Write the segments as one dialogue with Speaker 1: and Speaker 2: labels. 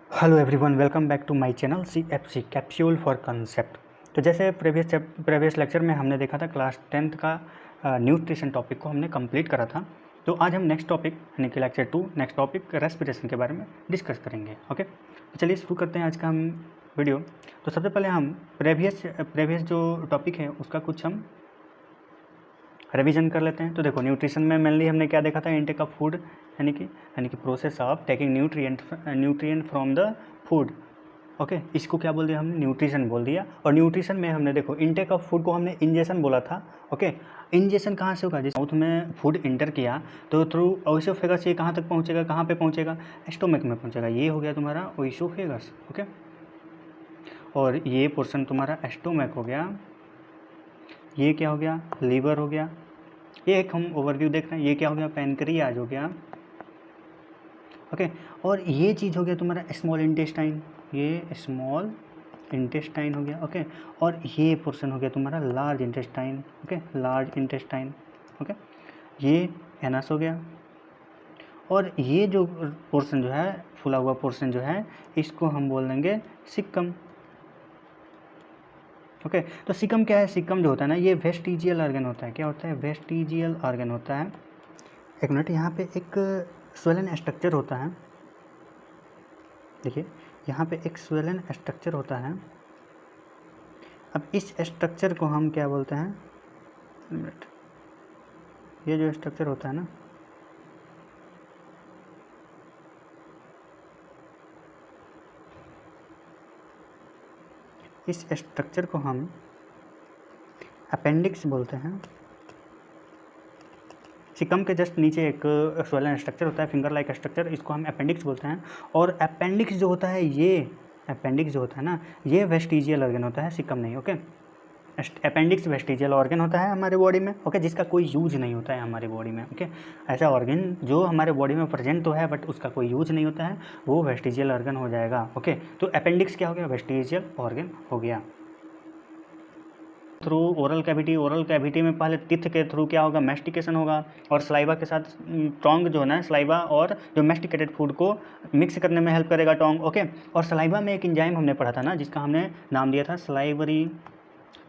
Speaker 1: Hello everyone, welcome back to my channel CFC capsule for concept. तो जैसे previous lecture में हमने देखा था क्लास 10th का न्यूट्रिशन टॉपिक को हमने कंप्लीट करा था। तो आज हम नेक्स्ट टॉपिक यानी कि लेक्चर 2 नेक्स्ट टॉपिक रेस्पिरेशन के बारे में डिस्कस करेंगे। ओके, तो चलिए शुरू करते हैं आज का हम वीडियो। तो सबसे पहले हम प्रीवियस जो टॉपिक है उसका कुछ हम रिवीजन कर लेते हैं। तो देखो, न्यूट्रिशन में मेनली हमने क्या देखा था, इंटेक ऑफ फूड यानी कि process of taking nutrient from the food. Okay, इसको क्या बोल दिया हमने, न्यूट्रिशन बोल दिया। और न्यूट्रिशन में हमने देखो इंटेक ऑफ फूड को हमने इंजेशन बोला था। ओके, इंजेशन कहाँ से होगा, जिस माउथ में फूड इंटर किया तो थ्रू ओइसोफेगस ये कहाँ तक पहुँचेगा, कहाँ पे पहुँचेगा, स्टोमक में पहुँचेगा। ये हो गया तुम्हारा ओइसोफेगस। ओके, और ये पोर्शन तुम्हारा स्टोमक हो गया। ये क्या हो गया, लीवर हो गया। ये एक हम ओवरव्यू देख रहे हैं। ये क्या हो गया, पैनक्रियाज हो गया। ओके, और ये चीज़ हो गया तुम्हारा स्मॉल इंटेस्टाइन, ये स्मॉल इंटेस्टाइन हो गया। ओके, और ये पोर्शन हो गया तुम्हारा large intestine. Okay, large intestine. Okay, ये एनस हो गया। और ये जो पोर्शन जो है, फूला हुआ पोर्शन जो है, इसको हम बोल देंगे सिक्कम। ओके, तो सिकम क्या है, सिकम जो होता है ना, ये वेस्टिजियल ऑर्गन होता है। क्या होता है, वेस्टिजियल ऑर्गन होता है। एक मिनट, यहाँ पे एक स्वेलन स्ट्रक्चर होता है। देखिए, यहाँ पे एक स्वेलन स्ट्रक्चर होता है। अब इस स्ट्रक्चर को हम क्या बोलते हैं, मिनट, ये जो स्ट्रक्चर होता है ना, इस स्ट्रक्चर को हम अपेंडिक्स बोलते हैं। सिकम के जस्ट नीचे एक स्वेलन स्ट्रक्चर होता है, फिंगर लाइक स्ट्रक्चर, इसको हम अपेंडिक्स बोलते हैं। और अपेंडिक्स जो होता है, ये अपेंडिक्स जो होता है ना, ये वेस्टिजियल ऑर्गन होता है, सिकम नहीं। ओके, अपेंडिक्स वेस्टिजियल ऑर्गन होता है हमारे बॉडी में। ओके, जिसका कोई यूज नहीं होता है हमारे बॉडी में। ओके, ऐसा ऑर्गन जो हमारे बॉडी में प्रेजेंट तो है बट उसका कोई यूज नहीं होता है, वो वेस्टिजियल ऑर्गन हो जाएगा। ओके, तो अपेंडिक्स क्या हो गया, वेस्टिजियल ऑर्गन हो गया। थ्रू ओरल कैविटी में पहले टिथ के थ्रू क्या होगा, मैस्टिकेशन होगा, और स्लाइवा के साथ टोंग जो है ना, स्लाइवा और जो मैस्टिकेटेड फूड को मिक्स करने में हेल्प करेगा टोंग। ओके, और स्लाइवा में एक एंजाइम हमने पढ़ा था ना, जिसका हमने नाम दिया था स्लाइवरी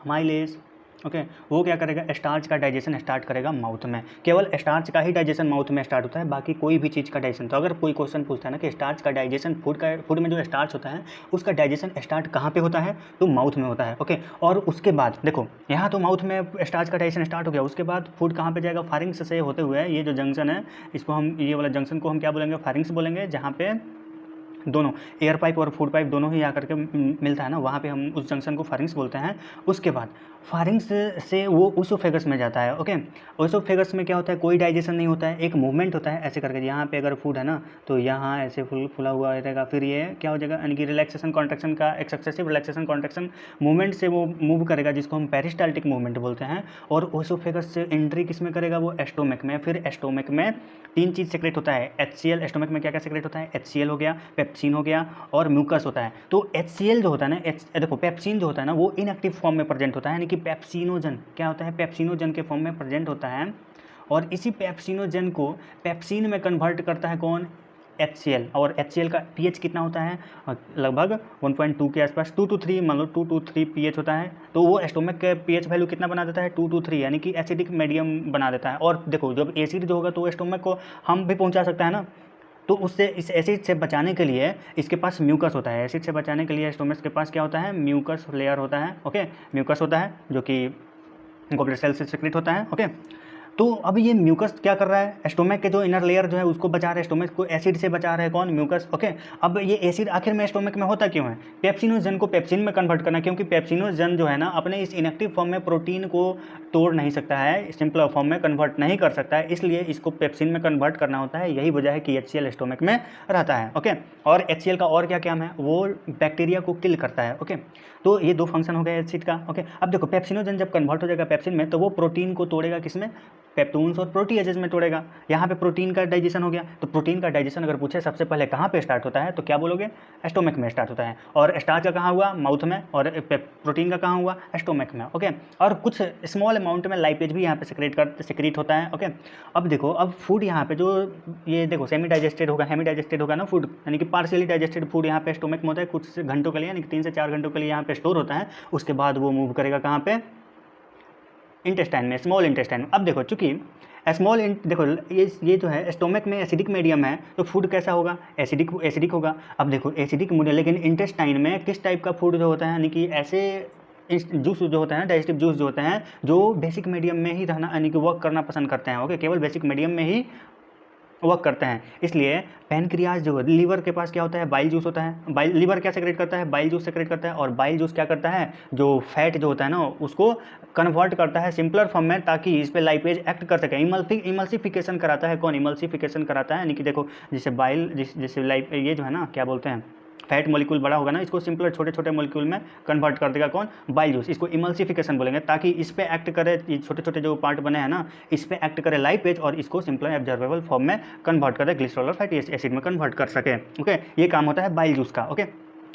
Speaker 1: अमाइलेज। ओके, वो क्या करेगा, स्टार्च का डाइजेशन स्टार्ट करेगा माउथ में। केवल स्टार्च का ही डाइजेशन माउथ में स्टार्ट होता है, बाकी कोई भी चीज़ का डाइजेशन। तो अगर कोई क्वेश्चन पूछता है ना कि स्टार्च का डाइजेशन, फूड में जो स्टार्च होता है उसका डाइजेशन स्टार्ट कहाँ पे होता है, तो माउथ में होता है। ओके, और उसके बाद देखो, यहाँ तो माउथ में स्टार्च का डाइजेशन स्टार्ट हो गया, उसके बाद फूड कहाँ पे जाएगा, फारिंग्स से होते हुए ये जो जंक्शन है, इसको हम, ये वाला जंक्शन को हम क्या बोलेंगे, फारिंग्स बोलेंगे। जहाँ पे दोनों एयर पाइप और फूड पाइप दोनों ही आकर के मिलता है ना, वहाँ पे हम उस जंक्शन को फारिंग्स बोलते हैं। उसके बाद फारिंग्स से वो ओसोफेगस में जाता है। ओके, ओसोफेगस में क्या होता है, कोई डाइजेशन नहीं होता है, एक मूवमेंट होता है ऐसे करके। यहाँ पे अगर फूड है ना, तो यहाँ ऐसे फुला हुआ रहेगा, फिर ये क्या हो जाएगा, यानी कि रिलैक्सेशन कॉन्ट्रैक्शन का एक सक्सेसिव रिलैक्सेशन कॉन्ट्रैक्शन मूवमेंट से वो मूव करेगा, जिसको हम पेरिस्टाल्टिक मूवमेंट बोलते हैं। और ओसोफेगस से एंट्री किस में करेगा, वो स्टोमक में। फिर स्टोमक में तीन चीज़ सेक्रेट होता है, HCl। स्टोमक में क्या क्या सेक्रेट होता है, HCl हो गया, पेप्सिन हो गया, और म्यूकस होता है। तो HCl जो होता है ना, देखो पेप्सिन जो होता है ना, वो इनएक्टिव फॉर्म में प्रेजेंट होता है, यानी कि पेप्सिनोजन क्या होता है, पेप्सिनोजन के फॉर्म में प्रेजेंट होता है। और इसी पेप्सिनोजन को पेप्सिन में कन्वर्ट करता है कौन, HCl। और HCl का pH कितना होता है, लगभग 1.2 के आसपास, 2 to 3, मान लो 2 to 3 pH होता है। तो वो स्टोमक के pH वैल्यू कितना बना देता है, 2 to 3, यानी कि एसिडिक मीडियम बना देता है। और देखो, जब एसिड जो होगा तो स्टोमक को हम भी पहुंचा सकता है ना, तो उससे, इस एसिड से बचाने के लिए इसके पास म्यूकस होता है। एसिड से बचाने के लिए स्टोमक के पास क्या होता है, म्यूकस लेयर होता है। ओके, म्यूकस होता है जो कि गॉबलेट सेल से सिक्रेट होता है। ओके, तो अब ये म्यूकस क्या कर रहा है, स्टोमक के जो इनर लेयर जो है उसको बचा रहा है, स्टोमक को एसिड से बचा रहा है कौन, म्यूकस। ओके, अब ये एसिड आखिर में स्टोमक में होता क्यों है, पेप्सिनोजन को पेप्सिन में कन्वर्ट करना, क्योंकि पेप्सिनोजन जो है ना, अपने इस इनएक्टिव फॉर्म में प्रोटीन को तोड़ नहीं सकता है, सिंपल फॉर्म में कन्वर्ट नहीं कर सकता है, इसलिए इसको पेप्सिन में कन्वर्ट करना होता है। यही वजह है कि HCl स्टोमक में रहता है। ओके, और HCl का और क्या काम है, वो बैक्टीरिया को किल करता है। ओके, तो ये दो फंक्शन हो गए एसिड का। ओके, अब देखो पेप्सिनोजन जब कन्वर्ट हो जाएगा पेप्सिन में, तो वो प्रोटीन को तोड़ेगा किसमें, पेप्टून्स और प्रोटीएजेज में तोड़ेगा। यहाँ पे प्रोटीन का डाइजेशन हो गया, तो प्रोटीन का डाइजेशन अगर पूछे सबसे पहले कहाँ पे स्टार्ट होता है तो क्या बोलोगे, स्टोमक में स्टार्ट होता है। और स्टार्च का कहाँ हुआ, माउथ में, और प्रोटीन का कहाँ हुआ, स्टोमक में। ओके, और कुछ स्मॉल अमाउंट में लाइपेज भी यहाँ पे सिक्रेट होता है। ओके, अब देखो, अब फूड यहाँ पे जो ये देखो सेमी डाइजेस्टेड होगा, हेमी डाइजेस्टेड होगा ना फूड, यानी कि पार्शियली डाइजेस्टेड फूड यहाँ पे स्टोमक में होता है, कुछ घंटों के लिए यानी कि 3 से 4 घंटों के लिए यहाँ पे स्टोर होता है। उसके बाद वो मूव करेगा कहाँ पे, इंटेस्टाइन में, स्मॉल इंटेस्टाइन में। अब देखो, चूंकि देखो ये जो है स्टोमक में एसिडिक मीडियम है, तो फूड कैसा होगा, एसिडिक होगा। अब देखो एसिडिक मीडियम, लेकिन इंटेस्टाइन में किस टाइप का फूड जो होता है, यानी कि ऐसे जूस जो होता है ना, डाइजेस्टिव जूस जो होते हैं, जो बेसिक मीडियम में ही रहना यानी कि वर्क करना पसंद करते हैं। ओके, केवल बेसिक मीडियम में ही वर्क करते हैं। इसलिए पैनक्रियाज जो है, लीवर के पास क्या होता है, बाइल जूस होता है। बाइल, लीवर क्या सेक्रेट करता है, बाइल जूस सेक्रेट करता है। और बाइल जूस क्या करता है, जो फैट जो होता है ना उसको कन्वर्ट करता है सिंपलर फॉर्म में, ताकि इस पे लाइपेज एक्ट कर सके। इमल्सिफिकेशन कराता है। कौन इमल्सिफिकेशन कराता है, यानी कि देखो जैसे बाइल जैसे लाइप ये जो है ना, क्या बोलते हैं, फैट मॉलिक्यूल बड़ा होगा ना, इसको सिंपलर छोटे छोटे मॉलिक्यूल में कन्वर्ट कर देगा। कौन, बाइल जूस। इसको इमल्सिफिकेशन बोलेंगे, ताकि इस पे एक्ट करे, ये छोटे छोटे जो पार्ट बने हैं ना, इस पे एक्ट करे लाइपेज और इसको सिंपल एब्जॉर्बेबल फॉर्म में कन्वर्ट करे, ग्लिसरॉल और फैटी एसिड में कन्वर्ट कर सके। ओके, ये काम होता है बाइल जूस का। ओके,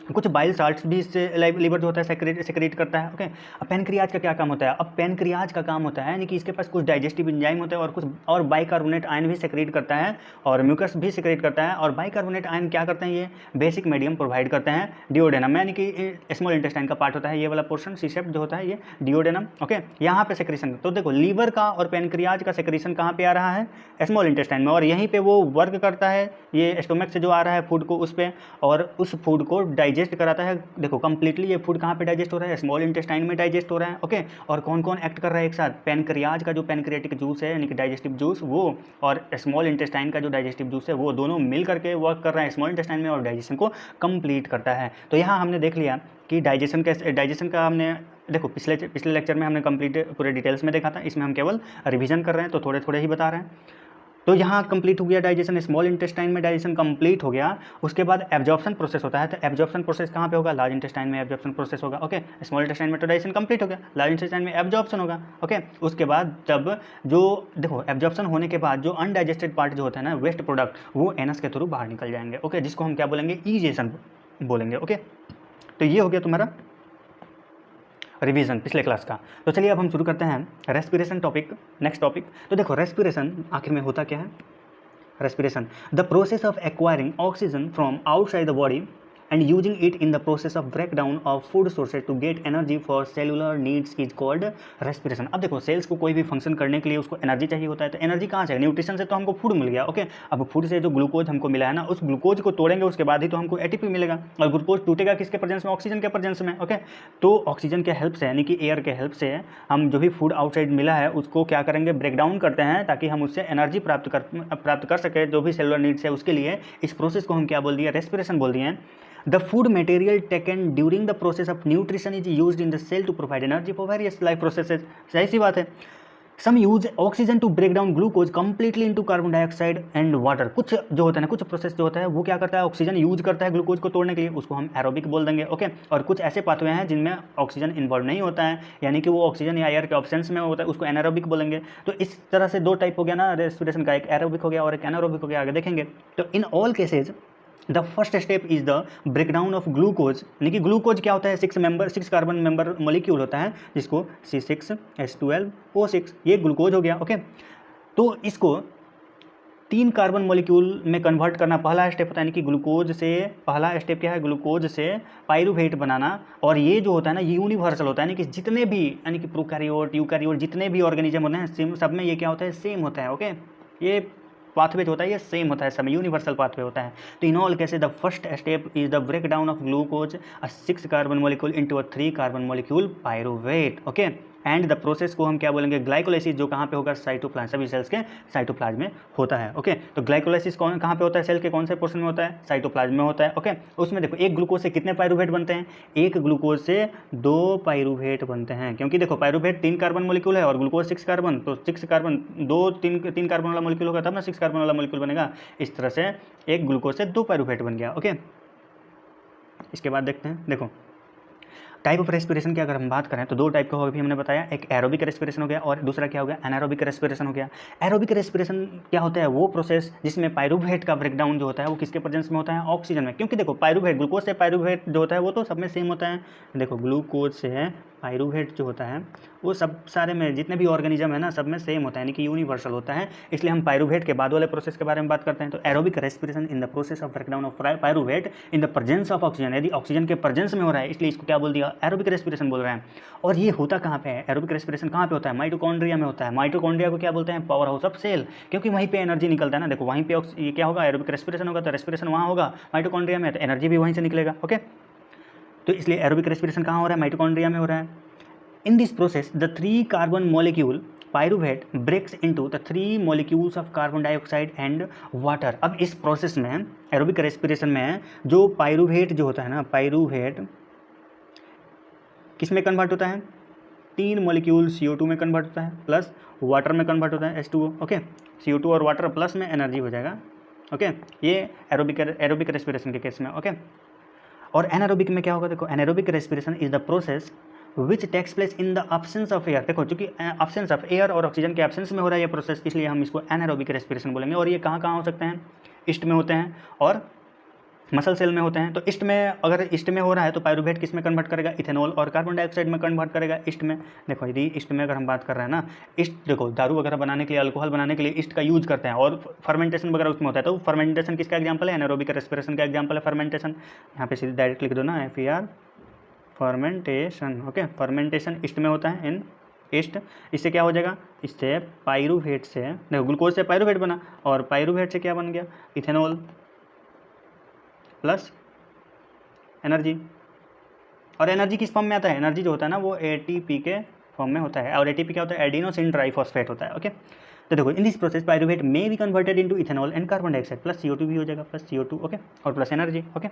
Speaker 1: कुछ बाइल साल्ट्स भी इससे लीवर जो होता है सेक्रेट करता है। ओके, अब पैनक्रियाज का क्या काम होता है, अब पैनक्रियाज का काम होता है यानी कि इसके पास कुछ डाइजेस्टिव एंजाइम होते हैं और कुछ और बाइकार्बोनेट आयन भी सेक्रेट करता है और म्यूकस भी सेक्रेट करता है। और बाइकार्बोनेट आयन क्या करते हैं, ये बेसिक मीडियम प्रोवाइड करते हैं डिओडेनम, यानी कि स्मॉल इंटेस्टाइन का पार्ट होता है ये वाला पोर्शन, सीसेप्ट जो होता है ये डिओडेनम। ओके, यहाँ पे सेक्रेशन, तो देखो लीवर का और पैनक्रियाज का सेक्रेशन कहाँ पे आ रहा है, स्मॉल इंटेस्टाइन में, और यहीं पे वो वर्क करता है ये स्टोमक से जो आ रहा है फूड को उस पर, और उस फूड को डाइजेस्ट कराता है। देखो कंप्लीटली ये फूड कहाँ पे डाइजेस्ट हो रहा है, स्मॉल इंटेस्टाइन में डाइजेस्ट हो रहा है। ओके, और कौन कौन एक्ट कर रहा है एक साथ, पैनक्रियाज का जो पैनक्रियाटिक जूस है यानी कि डाइजेस्टिव जूस वो, और स्मॉल इंटेस्टाइन का जो डाइजेस्टिव जूस है वो, दोनों मिल करके वर्क कर रहा है स्मॉल इंटेस्टाइन में और डाइजेशन को कंप्लीट करता है। तो यहाँ हमने देख लिया कि डाइजेशन का हमने देखो पिछले लेक्चर में हमने कंप्लीट पूरे डिटेल्स में देखा था, इसमें हम केवल रिवीजन कर रहे हैं तो थोड़े थोड़े ही बता रहे हैं। तो यहाँ कंप्लीट हो गया डाइजेशन, स्मॉल इंटेस्टाइन में डाइजेशन कंप्लीट हो गया। उसके बाद एब्जॉर्प्शन प्रोसेस होता है, तो एब्जॉर्प्शन प्रोसेस कहाँ पे होगा, लार्ज इंटेस्टाइन में एब्जॉर्प्शन प्रोसेस होगा। ओके, स्मॉल इंटेस्टाइन में तो डाइजेशन कंप्लीट हो गया, लार्ज इंटेस्टाइन में एब्जॉर्प्शन होगा। ओके, उसके बाद तब जो देखो एब्जॉर्प्शन होने के बाद जो अनडाइजेस्टेड पार्ट जो होता है ना, वेस्ट प्रोडक्ट, वो एनस के थ्रू बाहर निकल जाएंगे। ओके, जिसको हम क्या बोलेंगे, ईजेशन बोलेंगे। ओके, तो ये हो गया तुम्हारा रिवीजन पिछले क्लास का। तो चलिए अब हम शुरू करते हैं रेस्पिरेशन टॉपिक, नेक्स्ट टॉपिक। तो देखो रेस्पिरेशन आखिर में होता क्या है, respiration the process of acquiring oxygen from outside the body and using it in the process of breakdown of food sources to get energy for cellular needs is called respiration। अब देखो sales को कोई भी function करने के लिए उसको energy चाहिए होता है, तो एनर्जी कहाँ से, न्यूट्रिशन से तो हमको फूड मिल गया। ओके, अब फूड से जो ग्लूकोज हमको मिला है ना, उस ग्लूकोज को तोड़ेंगे उसके बाद ही तो हमको एटीपी मिलेगा, और ग्लूकोज टूटेगा किसके प्रेजेंस में, ऑक्सीजन के प्रेजेंस में। ओके, तो ऑक्सीजन के हेल्प से यानी कि एयर के हेल्प से हम जो भी फूड आउटसाइड मिला है उसको क्या करेंगे, ब्रेक डाउन करते हैं, ताकि हम उससे एनर्जी प्राप्त कर सके जो भी सेलुलर नीड्स है उसके लिए। इस प्रोसेस को हम क्या बोल दिए, रेस्पिरेशन बोल दिए हैं। The food material taken during the process of nutrition is used in the cell to provide energy for various life processes। सही सी बात है। Some use oxygen to break down glucose completely into carbon dioxide and water। कुछ जो होता है ना, कुछ process जो होता है वो क्या करता है, ऑक्सीजन यूज करता है ग्लूकोज को तोड़ने के लिए, उसको हम एरोबिक बोल देंगे। ओके, और कुछ ऐसे पाथवे हैं जिनमें ऑक्सीजन इन्वॉल्व नहीं होता है, यानी कि वो ऑक्सीजन या एयर के ऑब्सेंस में होता है, उसको एनारोबिक बोलेंगे। तो इस तरह से दो टाइप हो गया ना रेस्पिरेशन का, एक एरोबिक हो गया और एक एनारोबिक हो गया, आगे देखेंगे। तो in all cases the first step is the breakdown of glucose, यानी कि ग्लूकोज क्या होता है, 6 कार्बन मेंबर मॉलिक्यूल होता है जिसको C6H12O6, ये ग्लूकोज हो गया। ओके, तो इसको 3 कार्बन मॉलिक्यूल में कन्वर्ट करना पहला स्टेप होता है, यानी कि ग्लूकोज से पहला स्टेप क्या है, ग्लूकोज से पाइरूवेट बनाना। और ये जो होता है ना ये यूनिवर्सल होता है, यानी कि जितने भी यानी कि प्रोकैरियोट यूकैरियोट जितने भी ऑर्गेनिज्म होते हैं सब में ये क्या होता है, सेम होता है। ओके, ये पाथवे जो होता है ये सेम होता है, सब यूनिवर्सल पाथवे होता है। तो in all cases the first step is the break down of glucose a 6 carbon molecule into a 3 carbon molecule pyruvate. Okay, and the process को हम क्या बोलेंगे, ग्लाइकोलाइसिस, जो कहाँ पे होगा, साइटोप्लाज्म, सभी सेल्स के साइटोप्लाज्म में होता है। ओके, तो ग्लाइकोलाइसिस कहाँ पे होता है, सेल के कौन से पोर्शन में होता है, साइटोप्लाज्म में होता है। ओके, उसमें देखो एक ग्लूकोज से कितने पाइरूवेट बनते हैं, एक ग्लूकोज से 2 पाइरूवेट बनते हैं, क्योंकि देखो पाइरूवेट 3 कार्बन मॉलिक्यूल है और ग्लूकोज 6 कार्बन, तो 6 कार्बन 3 कार्बन वाला मॉलिक्यूल होगा तब ना 6 कार्बन वाला मॉलिक्यूल बनेगा। इस तरह से एक ग्लूकोज से 2 पाइरूवेट बन गया। ओके, इसके बाद देखते हैं, देखो टाइप ऑफ रेस्पिरेशन की अगर हम बात करें तो दो टाइप का होगा, भी हमने बताया, एक एरोबिक रेस्पिरेशन हो गया और दूसरा क्या हो गया, एनारोबिक रेस्पिरेशन हो गया। एरोबिक रेस्पिरेशन क्या होता है, वो प्रोसेस जिसमें पायरुवेट का ब्रेकडाउन जो होता है वो किसके प्रेजेंस में होता है, ऑक्सीजन में। क्योंकि देखो पायरुवेट, ग्लूकोज से पायरुवेट जो होता है वो तो सब में सेम होता है। देखो ग्लूकोज से पायरुवेट जो होता है वो सब सारे में जितने भी ऑर्गेनिज्म है ना सब में सेम होता है, यानी कि यूनिवर्सल होता है। इसलिए हम पायरुवेट के बाद वाले प्रोसेस के बारे में बात करते हैं। तो aerobic respiration in the process of breakdown of pyruvate in the presence of oxygen, यदि ऑक्सीजन के प्रेजेंस में हो रहा है इसलिए इसको क्या बोल दिया, एरोबिक रेस्पिरेशन बोल रहे हैं। और ये होता कहाँ पे है, एरोबिक रेस्पिरेशन कहाँ पे होता है, माइटोकॉन्ड्रिया में होता है। माइटोकॉन्ड्रिया को क्या बोलते हैं, पावर हाउस ऑफ सेल, क्योंकि वहीं पे एनर्जी निकलता है ना। देखो वहीं पे ये क्या होगा, एरोबिक रेस्पिरेशन होगा तो रेस्पिरेशन वहाँ होगा माइटोकॉन्ड्रिया में, तो एनर्जी भी वहीं से निकलेगा। ओके, तो इसलिए एरोबिक रेस्पिरेशन कहाँ हो रहा है, माइटोकॉन्ड्रिया में हो रहा है। In this process, the 3 carbon molecule pyruvate breaks into the 3 molecules of carbon dioxide and water। अब इस प्रोसेस में एरोबिक रेस्पिरेशन में जो पायरुवेट जो होता है ना, पायरुवेट किस में कन्वर्ट होता है, 3 मॉलिक्यूल CO2 में कन्वर्ट होता है प्लस वाटर में कन्वर्ट होता है H2O। ओके, CO2 और वाटर प्लस में एनर्जी हो जाएगा। ओके, ये एरोबिक रेस्पिरेशन के केस में। ओके, और एनारोबिक में क्या होगा, देखो anaerobic respiration is the process which takes place in the absence of air. देखो चूंकि एब्सेंस ऑफ एयर और ऑक्सीजन के एब्सेंस में हो रहा है ये प्रोसेस, इसलिए हम इसको एनारोबिक रेस्पिरेशन बोलेंगे। और ये कहाँ कहाँ हो सकते हैं, ईस्ट में होते हैं और मसल सेल में होते हैं। तो ईस्ट में, अगर ईस्ट में हो रहा है तो पायरुवेट किस में कन्वर्ट करेगा, इथेनॉल और कार्बन डाइऑक्साइड में कन्वर्ट करेगा, ईस्ट में। देखो यदि ईस्ट में अगर हम बात कर रहे हैं ना, ईस्ट देखो दारू वगैरह बनाने के लिए, अल्कोहल बनाने के लिए ईस्ट का यूज करते हैं और फर्मेंटेशन वगैरह उसमें होता है। तो फर्मेंटेशन किसका एग्जाम्पल है, एनारोबिक रेस्पिरेशन का एग्जाम्पल है फर्मेंटेशन। यहाँ पे सीधे डायरेक्ट लिख दो ना, FER fermentation. Okay, fermentation east में होता है, इन ईस्ट। इससे क्या हो जाएगा, इससे पायरुवेट से, देखो ग्लूकोज से पायरुवेट बना और पायरुवेट से क्या बन गया, इथेनॉल प्लस एनर्जी। और एनर्जी किस फॉर्म में आता है, एनर्जी जो होता है ना वो ATP के फॉर्म में होता है। और ATP क्या होता है, एडिनोसिन ट्राइफॉस्फेट होता है। ओके, तो देखो in this process pyruvate may be converted into ethanol and carbon dioxide plus CO2 भी हो जाएगा, प्लस CO2। ओके, और प्लस एनर्जी। ओके,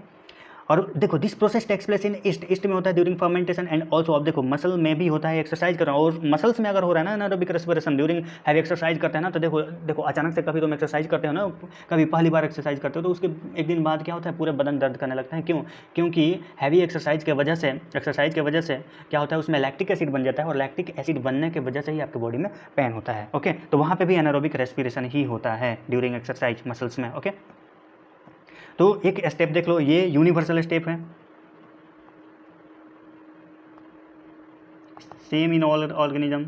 Speaker 1: और देखो this process takes place in yeast में होता है ड्यूरिंग फर्मेंटेशन एंड ऑल्सो। अब देखो मसल में भी होता है, एक्सरसाइज कर रहा हूँ और मसल्स में अगर हो रहा है ना anaerobic respiration during heavy exercise करते हैं ना, तो देखो अचानक से कभी तुम एक्सरसाइज करते हो ना, कभी पहली बार एक्सरसाइज करते हो तो उसके एक दिन बाद क्या होता है, पूरे बदन दर्द करने लगता है। क्यों, क्योंकि हैवी एक्सरसाइज के वजह से क्या होता है, उसमें लैक्टिक एसिड बन जाता है और लैक्टिक एसिड बनने की वजह से ही आपकी बॉडी में पेन होता है। ओके, तो वहाँ पर भी एनारोबिक रेस्पिरेशन ही होता है ड्यूरिंग एक्सरसाइज मसल्स में। ओके, तो एक स्टेप देख लो, ये यूनिवर्सल स्टेप है, सेम इन ऑल ऑर्गेनिज्म।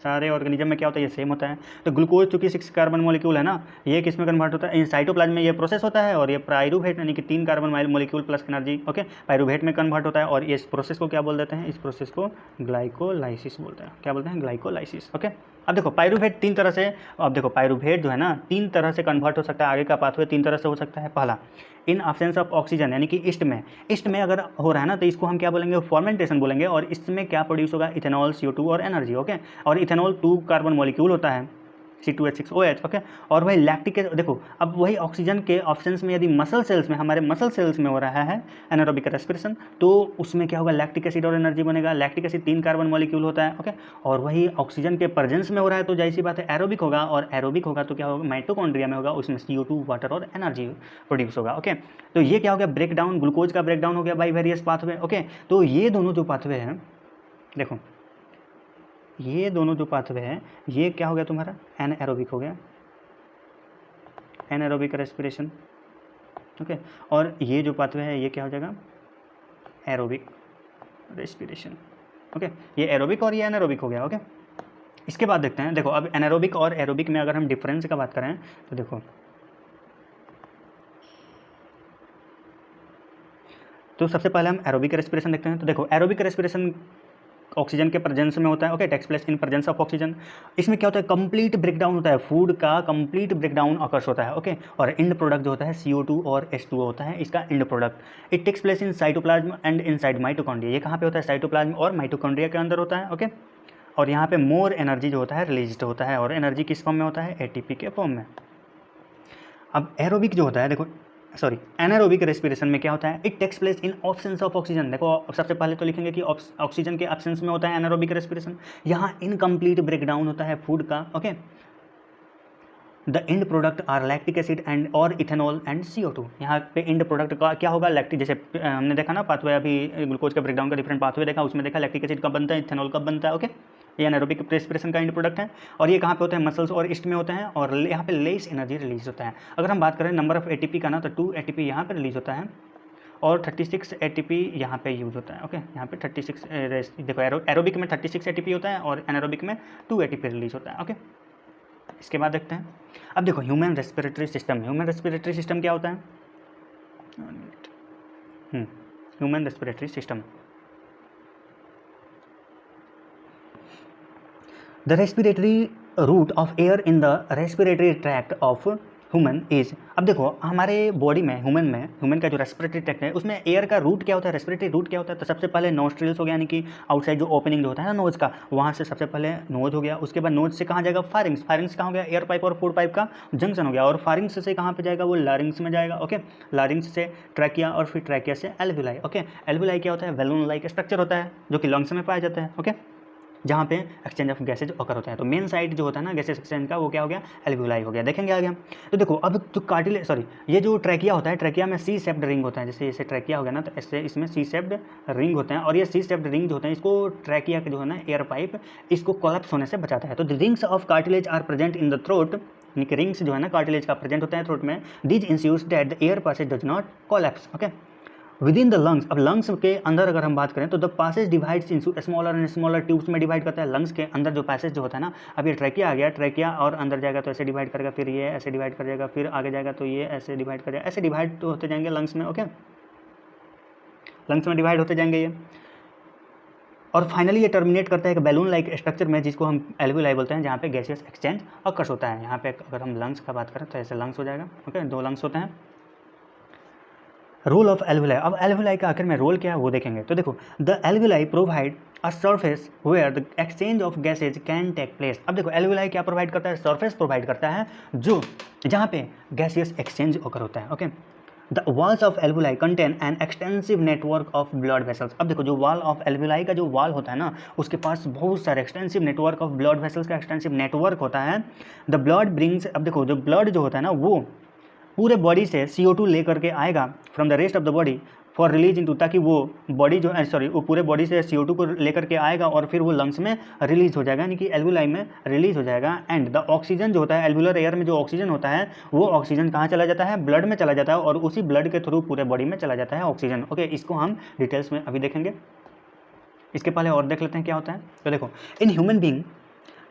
Speaker 1: सारे ऑर्गेनिज्म में क्या होता है, ये सेम होता है। तो ग्लूकोज चूंकि 6 कार्बन मॉलिक्यूल है ना, ये किस में कन्वर्ट होता है, इन साइटोप्लाज्म में ये प्रोसेस होता है। और ये पायरुवेट यानी कि 3 carbon molecule plus energy, okay, pyruvate में कन्वर्ट होता है। और इस प्रोसेस को क्या बोल देते हैं, इस प्रोसेस को ग्लाइकोलाइसिस बोलते हैं। क्या बोलते हैं, ग्लाइकोलाइसिस। ओके, अब देखो पायरुवेट 3 तरह से, अब देखो पायरुवेट जो है ना 3 तरह से कन्वर्ट हो सकता है, आगे का पाथवे 3 तरह से हो सकता है। पहला, इन एब्सेंस ऑफ ऑक्सीजन, यानी कि ईस्ट में अगर हो रहा है ना तो इसको हम क्या बोलेंगे, फॉर्मेंटेशन बोलेंगे। और इसमें क्या प्रोड्यूस होगा, इथेनॉल, CO2 और एनर्जी। ओके, और इथेनॉल 2 कार्बन मॉलिक्यूल होता है, C2H6OH। ओके, और वही लैक्टिक, देखो अब वही ऑक्सीजन के ऑप्शंस में यदि मसल सेल्स में, हमारे मसल सेल्स में हो रहा है एनारोबिक रेस्पिरेशन, तो उसमें क्या होगा, लैक्टिक एसिड और एनर्जी बनेगा। लैक्टिक एसिड 3 कार्बन मॉलिक्यूल होता है। ओके, और वही ऑक्सीजन के प्रेजेंस में हो रहा है तो जाहिर सी बात है एरोबिक होगा। और एरोबिक होगा तो क्या होगा, माइटोकॉन्ड्रिया में होगा, उसमें CO2, वाटर और एनर्जी प्रोड्यूस होगा। ओके, तो ये क्या हो गया, ब्रेक डाउन, ग्लूकोज का ब्रेक डाउन हो गया बाई वेरियस पाथवे। ओके, तो ये दोनों जो पाथवे हैं, देखो ये दोनों जो पाथवे हैं, ये क्या हो गया तुम्हारा, एनाएरोबिक हो गया, एनाएरोबिक रेस्पिरेशन। ओके, और ये जो पाथवे है ये क्या हो जाएगा, एरोबिक रेस्पिरेशन। ओके, ये एरोबिक और ये एनारोबिक हो गया। ओके, इसके बाद देखते हैं, देखो अब एनारोबिक और एरोबिक में अगर हम डिफरेंस का बात करें तो देखो, तो सबसे पहले हम एरोबिक रेस्पिरेशन देखते हैं। तो देखो एरोबिक रेस्पिरेशन ऑक्सीजन के प्रेजेंस में होता है। Okay, takes place in presence of oxygen. इसमें क्या होता है, कंप्लीट ब्रेकडाउन होता है, फूड का कंप्लीट ब्रेकडाउन अकर्स होता है। ओके, और एंड प्रोडक्ट जो होता है CO2 और H2O होता है, इसका end product. It takes place in cytoplasm and inside mitochondria. ये कहाँ पे होता है, साइटोप्लाज्म और माइटोकॉन्ड्रिया के अंदर होता है। ओके, और यहाँ पे मोर एनर्जी जो होता है रिलीज होता है, और एनर्जी किस फॉर्म में होता है, ATP के फॉर्म में। अब एरोबिक जो होता है, देखो सॉरी, एनारोबिक रेस्पिरेशन में क्या होता है, it takes place in absence of oxygen. देखो सबसे पहले तो लिखेंगे कि ऑक्सीजन के एब्सेंस में होता है एनारोबिक रेस्पिरेशन। यहाँ इनकम्प्लीट ब्रेकडाउन होता है फूड का। Okay, the end product are lactic acid and और इथेनॉल एंड CO2। यहाँ पे एंड प्रोडक्ट का क्या होगा, लैक्टिक, जैसे हमने देखा ना पाथवे, अभी ग्लूकोज का ब्रेकडाउन का डिफरेंट पाथवे देखा, उसमें देखा लैक्टिक एसिड कब बनता है, इथेनॉल कब बनता है। ओके, ये एनारोबिक रेस्पिरेशन का एंड प्रोडक्ट है और ये कहाँ पे होते हैं, मसल्स और ईस्ट में होते हैं और यहाँ पे लेस एनर्जी रिलीज होता है। अगर हम बात करें नंबर ऑफ ATP का ना, तो 2 ATP यहाँ पर रिलीज होता है और 36 ATP यहाँ पे यूज होता है। ओके, यहाँ पे 36 देखो, एरोबिक में 36 ATP होता है और एनारोबिक में 2 ATP रिलीज होता है। ओके, इसके बाद देखते हैं, अब देखो human respiratory system. Human respiratory system क्या होता है, human respiratory system, the respiratory route of air in the respiratory tract of human is. अब देखो हमारे बॉडी में, ह्यूमन का जो रेस्पिरेटरी ट्रैक्ट है उसमें एयर का रूट क्या होता है, रेस्पिरेटरी रूट क्या होता है, तो सबसे पहले नोस्ट्रिल्स हो गया, यानी कि आउटसाइड जो ओपनिंग जो होता है ना नोज का, वहाँ से सबसे पहले नोज हो गया, उसके बाद नोज से कहाँ जाएगा, फारिंग्स, फारिंग्स कहाँ हो गया, एयर पाइप और फूड पाइप का जंक्शन हो गया, और फारिंग्स से कहाँ पे जाएगा, वो लारिंग्स में जाएगा। ओके, लारिंग्स से ट्रैकिया और फिर ट्रैकिया से एल्वुलाई। ओके, एल्वुलाई क्या होता है, बैलून लाइक स्ट्रक्चर होता है जो कि लंग्स में पाया जाता है। ओके, जहाँ पे एक्सचेंज ऑफ गैसेज अकर होता है, तो मेन साइड जो होता है ना गैसेज एक्सचेंज का, वो क्या हो गया, एल्वुलाई हो गया। देखेंगे आगे हम, तो देखो अब जो कार्टिलेज, सॉरी, ये जो ट्रैकिया होता है, ट्रैकिया में सी शेप्ड रिंग होता है, जैसे ट्रैकिया हो गया ना, तो ऐसे इसमें सी शेप्ड रिंग होते हैं और ये सी शेप्ड रिंग जो होते हैं इसको ट्रैकिया के जो है ना एयर पाइप, इसको कोलैप्स होने से बचाता है। तो the rings of cartilage are present in the throat, यानी कि रिंग्स जो है ना कार्टिलेज का प्रेजेंट होता है थ्रोट में, these ensures that the air passage does not collapse. Okay, within the lungs, अब लंग्स के अंदर अगर हम बात करें तो the passage divides into smaller and smaller tubes में डिवाइड करता है। लंग्स के अंदर जो पैसेज जो होता है ना, अब ये ट्रैकिया आ गया, ट्रैकिया और अंदर जाएगा तो ऐसे डिवाइड करेगा, फिर ये ऐसे डिवाइड कर जाएगा, फिर आगे जाएगा तो ये ऐसे डिवाइड कर जाएगा, ऐसे डिवाइड तो होते जाएंगे लंग्स में। ओके, लंग्स में डिवाइड होते जाएंगे ये, और फाइनली ये टर्मिनेट करता है एक बैलून लाइक स्ट्रक्चर में जिसको हम एल्वुलाई बोलते हैं, जहाँ पे गैसियस एक्सचेंज अकर्स होता है। यहाँ पे अगर हम लंग्स का बात करें तो ऐसे लंग्स हो जाएगा। ओके, 2 लंग्स होते हैं। रोल ऑफ एल्वुलाई, अब एल्वुलाई का आखिर में रोल क्या है वो देखेंगे। तो देखो, the alveoli provide a surface where the exchange of gases can take place. अब देखो एल्वुलाई क्या प्रोवाइड करता है, सरफेस प्रोवाइड करता है जो जहाँ पे गैसियस एक्सचेंज ओकर होता है। Okay, the walls of alveoli contain an extensive network of blood vessels. अब देखो जो वॉल ऑफ एल्वुलाई का जो वॉल होता है ना, उसके पास बहुत सारे extensive network of blood vessels का एक्सटेंसिव नेटवर्क होता है। द ब्लड ब्रिंग्स, अब देखो जो ब्लड जो होता है ना वो पूरे बॉडी से CO2 लेकर के आएगा from the rest of the body for release into, ताकि वो बॉडी जो सॉरी वो पूरे बॉडी से CO2 को लेकर के आएगा और फिर वो लंग्स में रिलीज हो जाएगा, यानी कि एल्वुलाई में रिलीज हो जाएगा। एंड द ऑक्सीजन जो होता है, एल्वुलर एयर में जो ऑक्सीजन होता है, वो ऑक्सीजन कहाँ चला जाता है, ब्लड में चला जाता है और उसी ब्लड के थ्रू पूरे बॉडी में चला जाता है ऑक्सीजन। ओके, इसको हम डिटेल्स में अभी देखेंगे, इसके पहले और देख लेते हैं क्या होता है। तो देखो, in human being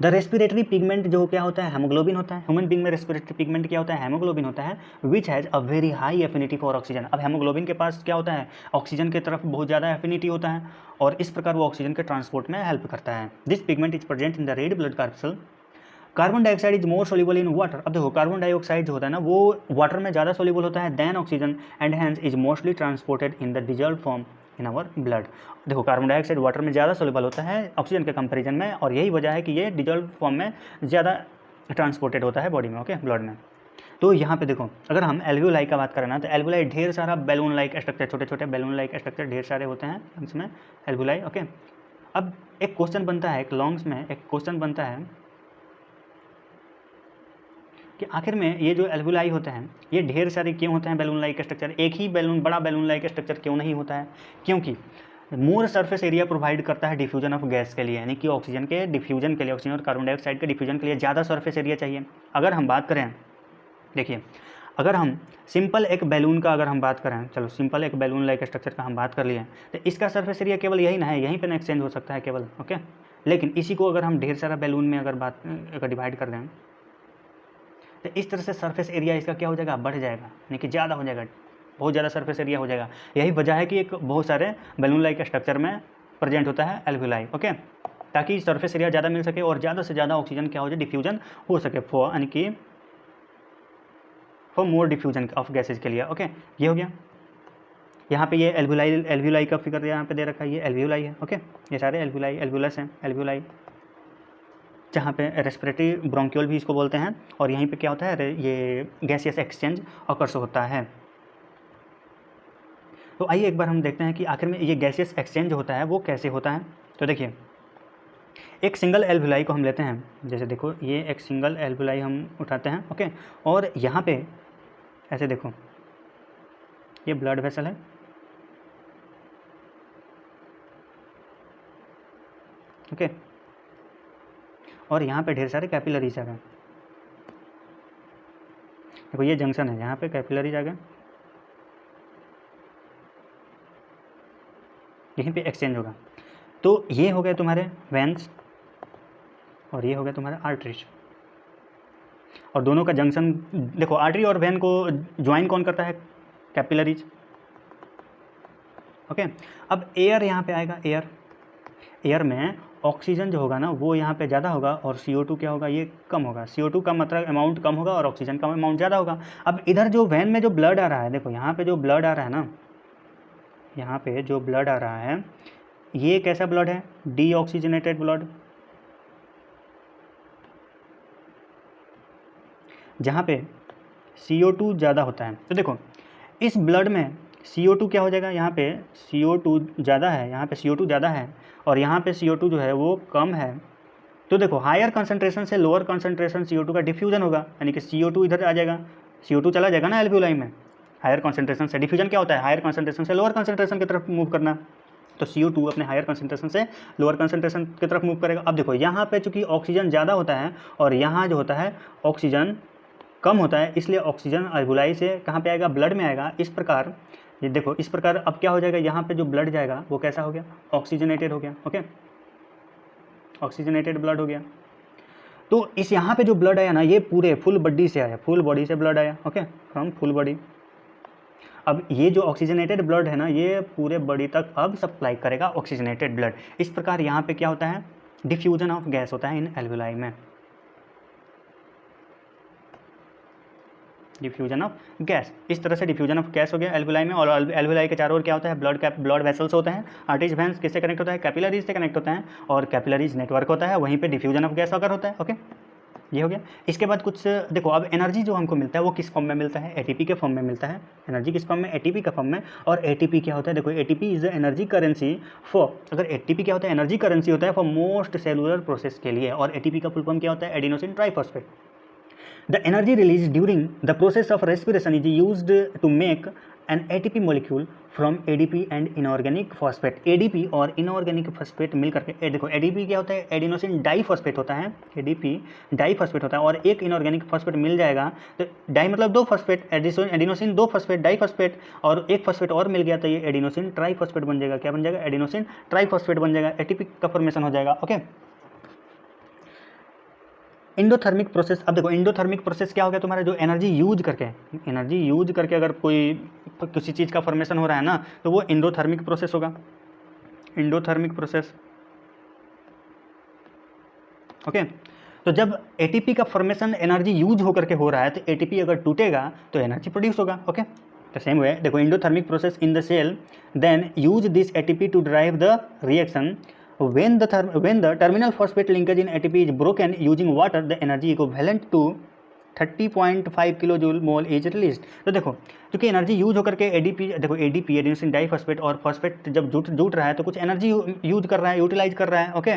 Speaker 1: the respiratory pigment जो क्या होता है, हेमोग्लोबिन होता है। ह्यूमन बींग में रेस्पिरेटरी पिगमेंट क्या होता है, हेमोग्लोबिन होता है, which has a very high affinity for oxygen. अब हेमोग्लोबिन के पास क्या होता है, ऑक्सीजन की तरफ बहुत ज़्यादा एफिनिटी होता है और इस प्रकार वो ऑक्सीजन के ट्रांसपोर्ट में हेल्प करता है। This pigment is present in the red blood corpuscle. Carbon dioxide is more soluble in water. अब देखो कार्बन डाइऑक्साइड जो होता है ना वो वाटर में ज़्यादा सोल्यूबल होता है than oxygen and hence is mostly transported in the dissolve form in our blood. देखो कार्बन डाइऑक्साइड वाटर में ज़्यादा सोल्यूबल होता है ऑक्सीजन के कंपैरिजन में, और यही वजह है कि ये डिजॉल्व फॉर्म में ज़्यादा ट्रांसपोर्टेड होता है बॉडी में। ओके, ब्लड में। तो यहाँ पे देखो अगर हम एल्वुलाई का बात करें ना, तो एल्वुलाई ढेर सारा बैलून लाइक स्ट्रक्चर, छोटे छोटे बैलून लाइक स्ट्रक्चर ढेर सारे होते हैं इसमें एल्वुलाई। ओके, अब एक क्वेश्चन बनता है, एक लॉन्ग्स में एक क्वेश्चन बनता है कि आखिर में ये जो एल्वुलाई होते हैं ये ढेर सारे क्यों होते हैं बैलून लाइक स्ट्रक्चर, एक ही बैलून बड़ा बैलून लाइक स्ट्रक्चर क्यों नहीं होता है, क्योंकि मोर सरफेस एरिया प्रोवाइड करता है डिफ्यूजन ऑफ गैस के लिए, यानी कि ऑक्सीजन के डिफ्यूजन के लिए, ऑक्सीजन और कार्बन डाइऑक्साइड के डिफ्यूजन के लिए ज़्यादा सरफेस एरिया चाहिए। अगर हम बात करें, देखिए अगर हम सिंपल एक बैलून का अगर हम बात करें, चलो सिंपल एक बैलून लाइक स्ट्रक्चर का हम बात कर लिए, तो इसका सरफेस एरिया केवल यही ना है, यहीं पर ना एक्सचेंज हो सकता है केवल। ओके, लेकिन इसी को अगर हम ढेर सारा बैलून में अगर डिवाइड कर दें तो इस तरह से सरफेस एरिया इसका क्या हो जाएगा, बढ़ जाएगा, यानी कि ज़्यादा हो जाएगा, बहुत ज़्यादा सरफेस एरिया हो जाएगा। यही वजह है कि एक बहुत सारे बैलून लाइक स्ट्रक्चर में प्रेजेंट होता है एल्वुलाई। ओके, ताकि सरफेस एरिया ज़्यादा मिल सके और ज़्यादा से ज़्यादा ऑक्सीजन क्या हो जाए, डिफ्यूजन हो सके फॉर, यानी कि for more diffusion of gases के लिए। ओके, ये हो गया। यहाँ पे ये एल्वुलाई का फिगर यहाँ पे दे रखा है, ये एल्वुलाई है। ओके, ये सारे एल्वुलाई एल्वुलस हैं, एल्वुलाई जहाँ पे रेस्पिरेटरी ब्रोंक्यूल भी इसको बोलते हैं, और यहीं पे क्या होता है, ये गैसियस एक्सचेंज अकर्स होता है। तो आइए एक बार हम देखते हैं कि आखिर में ये गैसियस एक्सचेंज होता है वो कैसे होता है। तो देखिए एक सिंगल एल्वुलाई को हम लेते हैं, जैसे देखो ये एक सिंगल एल्वुलाई हम उठाते हैं, ओके, और यहाँ पे ऐसे देखो ये ब्लड वेसल है, ओके, और यहाँ पे ढेर सारे कैपिलरीज आ गए। देखो ये जंक्शन है, यहाँ पे कैपिलरीज आ गए, यहीं पे एक्सचेंज होगा। तो ये हो गए तुम्हारे वेन्स और ये हो गया तुम्हारा आर्टरीज, और दोनों का जंक्शन देखो, आर्टरी और वेन को ज्वाइन कौन करता है? Capillaries, okay. अब एयर यहाँ पे आएगा, एयर में ऑक्सीजन जो होगा ना वो यहाँ पे ज़्यादा होगा और CO2 क्या होगा? ये कम होगा। CO2 का मतलब अमाउंट कम होगा और ऑक्सीजन का अमाउंट ज़्यादा होगा। अब इधर जो वेन में जो ब्लड आ रहा है, देखो यहाँ पे जो ब्लड आ रहा है ना, यहाँ पे जो ब्लड आ रहा है ये कैसा ब्लड है? डीऑक्सीजनेटेड ब्लड, जहाँ पे CO2 ज़्यादा होता है। तो देखो इस ब्लड में CO2 क्या हो जाएगा? यहाँ पे CO2 ज़्यादा है, यहाँ पे CO2 ज़्यादा है और यहाँ पे CO2 जो है वो कम है। तो देखो हायर कंसंट्रेशन से लोअर कंसंट्रेशन CO2 का डिफ्यूजन होगा, यानी कि CO2 इधर आ जाएगा, CO2 चला जाएगा ना एल्वुलाई में। हायर कंसंट्रेशन से डिफ्यूजन क्या होता है? हायर कंसंट्रेशन से लोअर कंसंट्रेशन की तरफ मूव करना। तो CO2 अपने हायर कंसंट्रेशन से लोअर कंसंट्रेशन की तरफ मूव करेगा। अब देखो यहाँ पे चूंकि ऑक्सीजन ज़्यादा होता है और यहाँ जो होता है ऑक्सीजन कम होता है, इसलिए ऑक्सीजन एल्वुलाई से कहाँ पे आएगा? ब्लड में आएगा। इस प्रकार ये देखो, इस प्रकार अब क्या हो जाएगा? यहाँ पे जो ब्लड जाएगा वो कैसा हो गया? ऑक्सीजनेटेड हो गया, ओके, ऑक्सीजनेटेड ब्लड हो गया। तो इस यहाँ पे जो ब्लड आया ना ये पूरे फुल बॉडी से आया, फुल बॉडी से ब्लड आया, ओके, फ्रॉम फुल बॉडी। अब ये जो ऑक्सीजनेटेड ब्लड है ना ये पूरे बॉडी तक अब सप्लाई करेगा ऑक्सीजनेटेड ब्लड। इस प्रकार यहाँ पे क्या होता है? डिफ्यूजन ऑफ गैस होता है इन एल्वुलाई में, डिफ्यूजन ऑफ गैस। इस तरह से डिफ्यूजन ऑफ गैस हो गया एल्वुलाई में। और एल्वुलाई के चारों ओर क्या होता है? ब्लड वेसल्स होते हैं। आर्टरीज वेन्स किससे कनेक्ट होता है? कैपिलरीज से कनेक्ट होता है और कैपिलरीज नेटवर्क होता है, वहीं पे डिफ्यूजन ऑफ गैस अगर होता है, ओके, ये हो गया। इसके बाद कुछ देखो, अब एनर्जी जो हमको मिलता है वो किस फॉर्म में मिलता है? ATP के फॉर्म में मिलता है। एनर्जी किस फॉर्म में? ATP का फॉर्म में। और ATP क्या होता है? देखो ATP is energy currency for, अगर ATP क्या होता है? एनर्जी करेंसी होता है फॉर मोस्ट सेलुलर प्रोसेस के लिए। और ATP का फुल फॉर्म क्या होता है? Adenosine triphosphate. The energy released during the process of respiration is used to make an ATP molecule from ADP and inorganic phosphate। ADP और inorganic phosphate मिल करके देखो ADP क्या होता है? एडिनोसिन डाइफॉस्फेट होता है, ADP डाइफॉस्फेट होता है और एक इनऑर्गेनिक फॉस्फेट मिल जाएगा तो डाई मतलब दो फॉस्फेट, एडिनोसिन दो फॉस्फेट डाइफॉस्फेट और एक फॉस्फेट और मिल गया तो ये एडिनोसिन ट्राइफॉस्फेट बन जाएगा। क्या बन जाएगा? एडिनोसिन ट्राइफॉस्फेट बन जाएगा, ATP का फॉर्मेशन हो जाएगा, ओके। इंडोथर्मिक प्रोसेस, अब देखो इंडोथर्मिक प्रोसेस क्या हो गया तुम्हारा? जो एनर्जी यूज करके अगर कोई किसी चीज़ का फॉर्मेशन हो रहा है ना तो वो इंडोथर्मिक प्रोसेस होगा, इंडोथर्मिक प्रोसेस, ओके। तो जब ATP का फॉर्मेशन एनर्जी यूज होकर के हो रहा है तो ATP अगर टूटेगा तो एनर्जी प्रोड्यूस होगा, ओके। द सेम वे देखो endothermic process in the cell then use this ATP to drive the reaction. When the terminal phosphate linkage in ATP is broken using water, the energy equivalent to 30.5 kilojoule mole is release. तो देखो क्योंकि energy use होकर के ADP, देखो ADP adenosine diphosphate और phosphate जब जुट रहा है तो कुछ एनर्जी यूज कर रहा है, यूटिलाइज कर रहा है, ओके,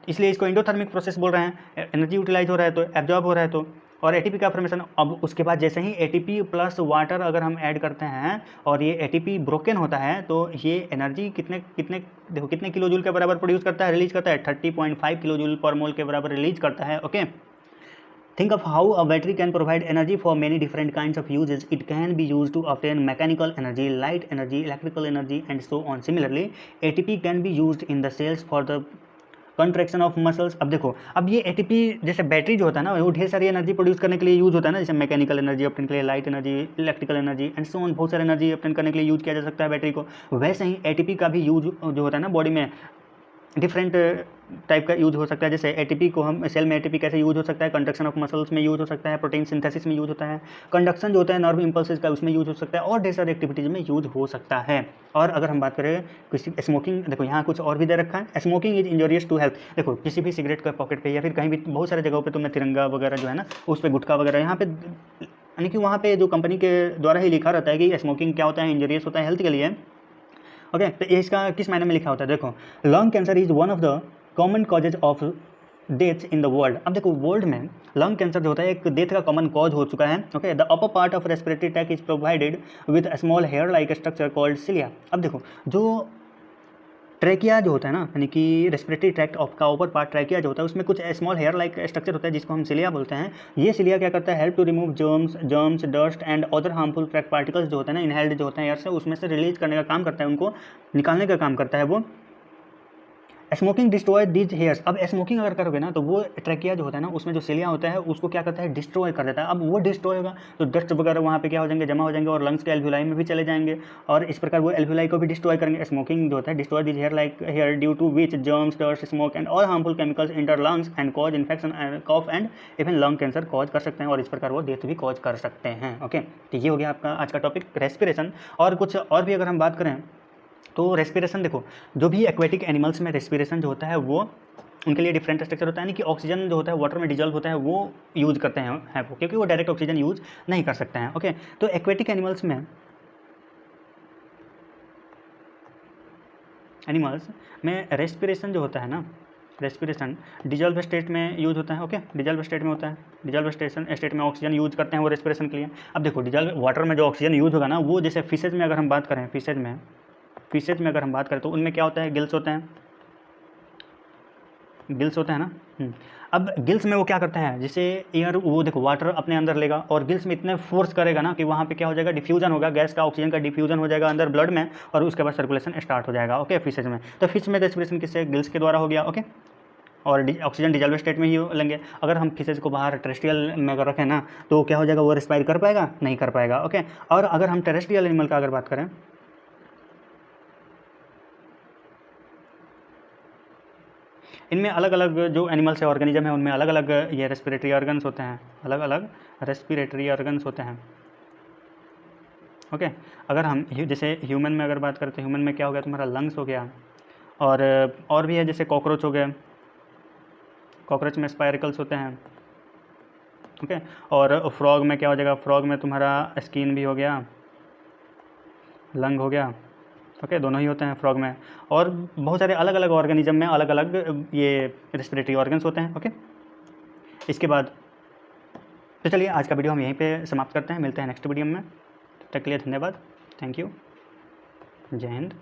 Speaker 1: इसलिए इसको इंडोथर्मिक प्रोसेस बोल रहे हैं। एनर्जी यूटिलाइज हो रहा है तो एब्जॉर्ब हो रहा है तो, और ATP का फॉर्मेशन। अब उसके बाद जैसे ही ATP प्लस वाटर अगर हम ऐड करते हैं और ये ATP ब्रोकन होता है तो ये एनर्जी देखो कितने किलोजूल के बराबर प्रोड्यूस करता है, रिलीज करता है? 30.5 किलोजूल पर मोल के बराबर रिलीज करता है, okay. Think of how a battery can provide energy for many different kinds of uses. It can be used to obtain mechanical energy, light energy, electrical energy, and so on. Similarly, ATP can be used in the cells for the contraction of muscles. अब देखो अब ये ATP जैसे battery जो होता है ना वो ढेर सारी एनर्जी प्रोड्यूस करने के लिए यूज होता है ना, जैसे मैकेनिकल एनर्जी ऑब्टेन के लिए, light energy, electrical energy and so on, बहुत सारी एनर्जी ऑब्टेन करने के लिए यूज किया जा सकता है बैटरी को। वैसे ही ATP का भी यूज जो होता है ना बॉडी में डिफरेंट टाइप का यूज हो सकता है। जैसे ATP को हम सेल में ATP कैसे यूज हो सकता है? कंडक्शन ऑफ मसल्स में यूज हो सकता है, प्रोटीन सिंथेसिस में यूज होता है, कंडक्शन जो होता है नर्व इंपल्सेस का उसमें यूज हो सकता है और ढेर सारी एक्टिविटीज़ में यूज हो सकता है। और अगर हम बात करें किसी स्मोकिंग, देखो यहाँ कुछ और भी दे रखा है, smoking is injurious to health. देखो किसी भी सिगरेट का पॉकेट पे या फिर कहीं भी बहुत सारे जगहों पे तुमने तिरंगा वगैरह जो है ना उस पर गुटखा वगैरह यहाँ पे यानी कि वहाँ पे जो कंपनी के द्वारा ही लिखा रहता है कि स्मोकिंग क्या होता है? इंजूरियस होता है हेल्थ के लिए, ओके। तो इसका किस मायने में लिखा होता है? देखो lung cancer is one of the common causes of deaths in the world. अब देखो वर्ल्ड में लंग कैंसर जो होता है एक डेथ का कॉमन कॉज हो चुका है। Okay, the upper part of respiratory tract is provided with a small hair like structure called cilia. अब देखो जो ट्रैकिया जो होता है ना, यानी कि रेस्पिरेटरी ट्रैक्ट ऑफ का ऊपर पार्ट ट्रैकिया जो होता है उसमें कुछ स्मॉल हेयर लाइक स्ट्रक्चर होता है जिसको हम सिलिया बोलते हैं। ये सिलिया क्या करता है, help to remove germs dust and other harmful tract particles जो होते हैं ना, इनहेल्ड जो होते हैं एयर से, उसमें से रिलीज करने का काम करता है, उनको निकालने का काम करता है वो। Smoking destroy these hairs. अब स्मोकिंग अगर करोगे ना तो वो ट्रैकिया जो होता है ना उसमें जो सिलिया होता है उसको क्या करता है, डिस्ट्रॉय कर देता है। अब वो डिस्ट्रॉय होगा तो डस्ट वगैरह वहाँ पे क्या हो जाएंगे, जमा हो जाएंगे और लंग्स के एल्वुलाई में भी चले जाएंगे और इस प्रकार वो एल्वुलाई को भी डिस्ट्रॉय करेंगे। स्मोकिंग जो होता है destroy these hair like hair due to which germs dust smoke and all harmful chemicals enter lungs and cause infection and cough and even lung cancer cause कर सकते हैं और इस प्रकार वो डेथ भी कॉज कर सकते हैं। ओके, तो ये हो गया आपका आज का टॉपिक रेस्पिरेशन। और कुछ और भी अगर हम बात करें तो रेस्पिरेशन देखो, जो भी एक्वेटिक एनिमल्स में रेस्पिरेशन जो होता है वो उनके लिए डिफरेंट स्ट्रक्चर होता है, यानी कि ऑक्सीजन जो होता है वाटर में डिजॉल्व होता है वो यूज करते हैं वो, क्योंकि वो डायरेक्ट ऑक्सीजन यूज नहीं कर सकते हैं। ओके, तो एक्वेटिक एनिमल्स में रेस्पिरेशन जो होता है ना, रेस्पिरेशन डिजॉल्व स्टेट में यूज होता है। ओके, डिजॉल्व स्टेट में होता है, डिजॉल्व स्टेट में ऑक्सीजन यूज करते हैं वो रेस्पिरेशन के लिए। अब देखो डिजॉल्व वाटर में जो ऑक्सीजन यूज होगा ना वो, जैसे फिशेज में अगर हम बात करें, फिशेज में अगर हम बात करें तो उनमें क्या होता है, गिल्स होते हैं, गिल्स होते हैं ना। अब गिल्स में वो क्या करता है, जैसे एयर वो देखो वाटर अपने अंदर लेगा और गिल्स में इतने फोर्स करेगा ना कि वहाँ पे क्या हो जाएगा, डिफ्यूजन होगा, गैस का ऑक्सीजन का डिफ्यूजन हो जाएगा अंदर ब्लड में और उसके बाद सर्कुलेशन स्टार्ट हो जाएगा। ओके, फिशेज में, तो फिश में रेस्पिरेशन किससे, गिल्स के द्वारा हो गया। ओके, और ऑक्सीजन डिजॉल्व स्टेट में ही लेंगे। अगर हम फिशेज को बाहर टेरेस्ट्रियल में अगर रखें ना तो क्या हो जाएगा, वो रेस्पायर कर पाएगा, नहीं कर पाएगा। ओके, और अगर हम टेरेस्ट्रियल एनिमल का अगर बात करें, इनमें अलग अलग जो एनिमल्स है, ऑर्गेनिज्म है, उनमें अलग अलग ये रेस्पिरेटरी ऑर्गन्स होते हैं, अलग अलग रेस्पिरेटरी ऑर्गन्स होते हैं। ओके, अगर हम जैसे ह्यूमन में अगर बात करते हैं, ह्यूमन में क्या हो गया, तुम्हारा लंग्स हो गया, और भी है जैसे कॉकरोच हो गए, कॉकरोच में स्पायरिकल्स होते हैं। ओके, और फ्रॉग में क्या हो जाएगा, फ्रॉग में तुम्हारा स्किन भी हो गया, लंग हो गया। ओके, दोनों ही होते हैं फ्रॉग में, और बहुत सारे अलग अलग ऑर्गेनिज्म में अलग अलग ये रेस्पिरेटरी ऑर्गन्स होते हैं। ओके, इसके बाद तो चलिए आज का वीडियो हम यहीं पे समाप्त करते हैं, मिलते हैं नेक्स्ट वीडियो में। तब तक के लिए धन्यवाद, थैंक यू, जय हिंद।